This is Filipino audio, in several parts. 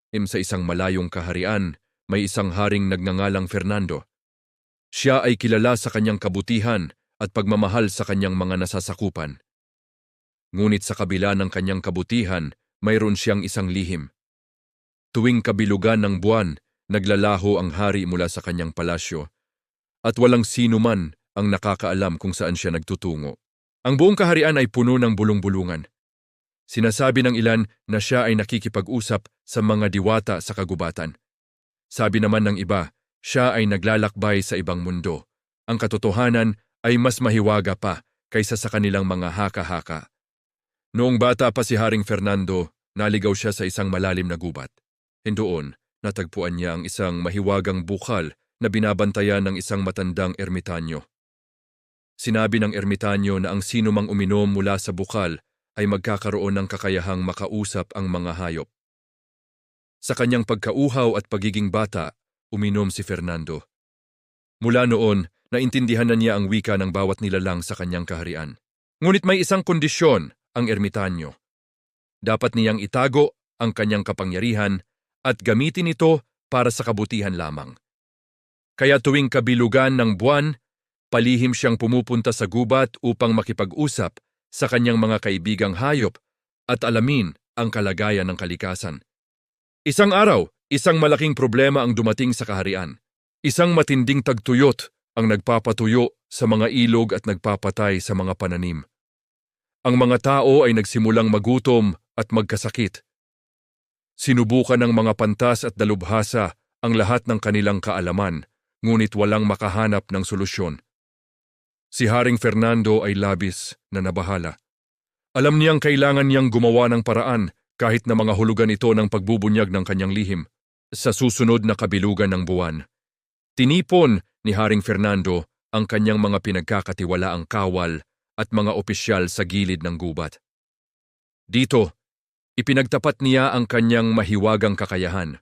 Sa isang malayong kaharian, may isang haring nagngangalang Fernando. Siya ay kilala sa kanyang kabutihan at pagmamahal sa kanyang mga nasasakupan. Ngunit sa kabila ng kanyang kabutihan, mayroon siyang isang lihim. Tuwing kabilugan ng buwan, naglalaho ang hari mula sa kanyang palasyo at walang sino man ang nakakaalam kung saan siya nagtutungo. Ang buong kaharian ay puno ng bulong-bulungan. Sinasabi ng ilan na siya ay nakikipag-usap sa mga diwata sa kagubatan. Sabi naman ng iba, siya ay naglalakbay sa ibang mundo. Ang katotohanan ay mas mahiwaga pa kaysa sa kanilang mga haka-haka. Noong bata pa si Haring Fernando, naligaw siya sa isang malalim na gubat. Doon, natagpuan niya ang isang mahiwagang bukal na binabantayan ng isang matandang ermitanyo. Sinabi ng ermitanyo na ang sino mang uminom mula sa bukal ay magkakaroon ng kakayahang makausap ang mga hayop. Sa kanyang pagkauhaw at pagiging bata, uminom si Fernando. Mula noon, naintindihan na niya ang wika ng bawat nilalang sa kanyang kaharian. Ngunit may isang kondisyon ang ermitanyo. Dapat niyang itago ang kanyang kapangyarihan at gamitin ito para sa kabutihan lamang. Kaya tuwing kabilugan ng buwan, palihim siyang pumupunta sa gubat upang makipag-usap sa kanyang mga kaibigang hayop at alamin ang kalagayan ng kalikasan. Isang araw, isang malaking problema ang dumating sa kaharian. Isang matinding tagtuyot ang nagpapatuyo sa mga ilog at nagpapatay sa mga pananim. Ang mga tao ay nagsimulang magutom at magkasakit. Sinubukan ng mga pantas at dalubhasa ang lahat ng kanilang kaalaman, ngunit walang makahanap ng solusyon. Si Haring Fernando ay labis na nabahala. Alam niyang kailangan niyang gumawa ng paraan kahit na mga hulugan ito ng pagbubunyag ng kanyang lihim. Sa susunod na kabilugan ng buwan, tinipon ni Haring Fernando ang kanyang mga pinagkakatiwalaang kawal at mga opisyal sa gilid ng gubat. Dito, ipinagtapat niya ang kanyang mahiwagang kakayahan.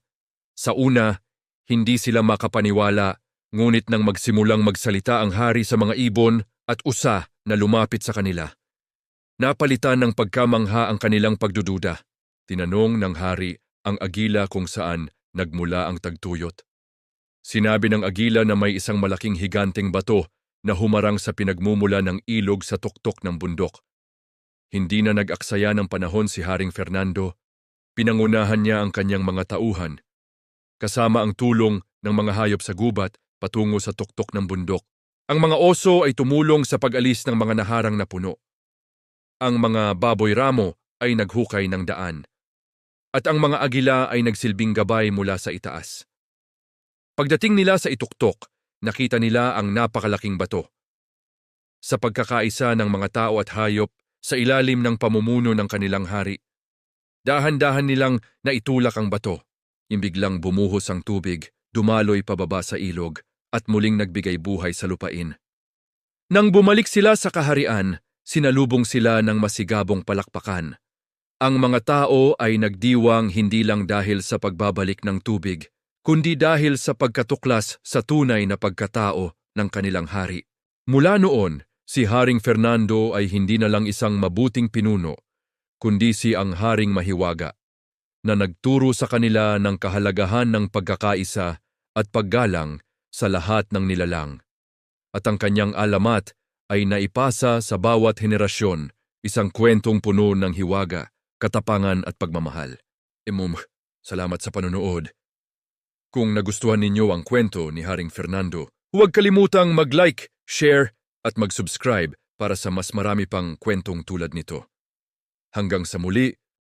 Sa una, hindi sila makapaniwala. Ngunit nang magsimulang magsalita ang hari sa mga ibon at usa na lumapit sa kanila, napalitan ng pagkamangha ang kanilang pagdududa. Tinanong ng hari ang agila kung saan nagmula ang tagtuyot. Sinabi ng agila na may isang malaking higanteng bato na humarang sa pinagmumula ng ilog sa tuktok ng bundok. Hindi na nag-aksaya ng panahon si Haring Fernando. Pinangunahan niya ang kanyang mga tauhan, kasama ang tulong ng mga hayop sa gubat, patungo sa tuktok ng bundok. Ang mga oso ay tumulong sa pag-alis ng mga naharang na puno. Ang mga baboy ramo ay naghukay ng daan. At ang mga agila ay nagsilbing gabay mula sa itaas. Pagdating nila sa ituktok, nakita nila ang napakalaking bato. Sa pagkakaisa ng mga tao at hayop sa ilalim ng pamumuno ng kanilang hari, dahan-dahan nilang naitulak ang bato. Biglang bumuhos ang tubig, dumaloy pababa sa ilog, at muling nagbigay buhay sa lupain. Nang bumalik sila sa kaharian, sinalubong sila ng masigabong palakpakan. Ang mga tao ay nagdiwang hindi lang dahil sa pagbabalik ng tubig, kundi dahil sa pagkatuklas sa tunay na pagkatao ng kanilang hari. Mula noon, si Haring Fernando ay hindi na lang isang mabuting pinuno, kundi si ang haring mahiwaga, na nagturo sa kanila ng kahalagahan ng pagkakaisa at paggalang sa lahat ng nilalang. At ang kanyang alamat ay naipasa sa bawat henerasyon, isang kwentong puno ng hiwaga, katapangan at pagmamahal. Salamat sa panonood. Kung nagustuhan ninyo ang kwento ni Haring Fernando, huwag kalimutang mag-like, share at mag-subscribe para sa mas marami pang kwentong tulad nito. Hanggang sa muli,